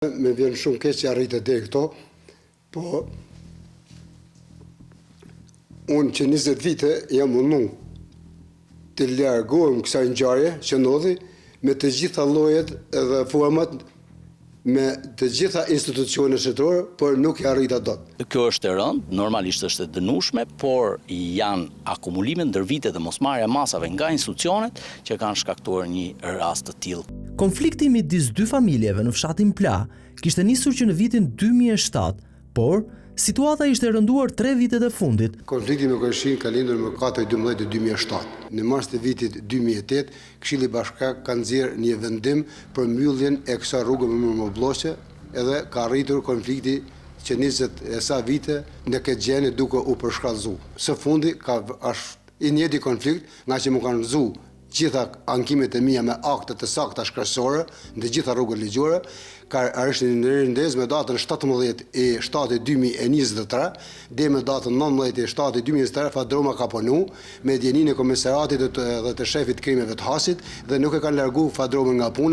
Me vjen shumë keq që arritet deri këto, po unë që 20 vite jam mundu të largohem kësaj ngjarje që ndodhi me të gjitha llojet edhe format, me të gjitha institucionet shtetërore, por nuk e arrita dot. Kjo është e rëndë, normalisht është e dënueshme, por janë akumulimet ndër vite dhe mosmarrja e masave nga institucionet që kanë shkaktuar një rast të tillë. Konflikti midis dy familjeve në fshatin Pla kishte nisur që në vitin 2007, por situata ishte rënduar 3 vitet e fundit. Konflikti me Koshin ka lindur më 4/12/2007. Në mars të vitit 2008, Këshilli Bashkiak ka nxjerrë një vendim për mbylljen e kësaj rrugë me moblloshe, edhe ka arritur konflikti që 20 e sa vite në këtë gjendje duke u përshkallëzuar. Së fundi është i njëjti konflikt, nga që më kanë rëzu gjitha ankimet e mia me akte të sakta shkresore në të gjitha rrugët ligjore, ka arrestin ndez me datën 17/7/2023 dhe me datën 19/7/2023 Fadroma ka punu me djeninë e komisariatit dhe të shefit krimeve të Hasit dhe nuk e kanë largu Fadromën nga puna.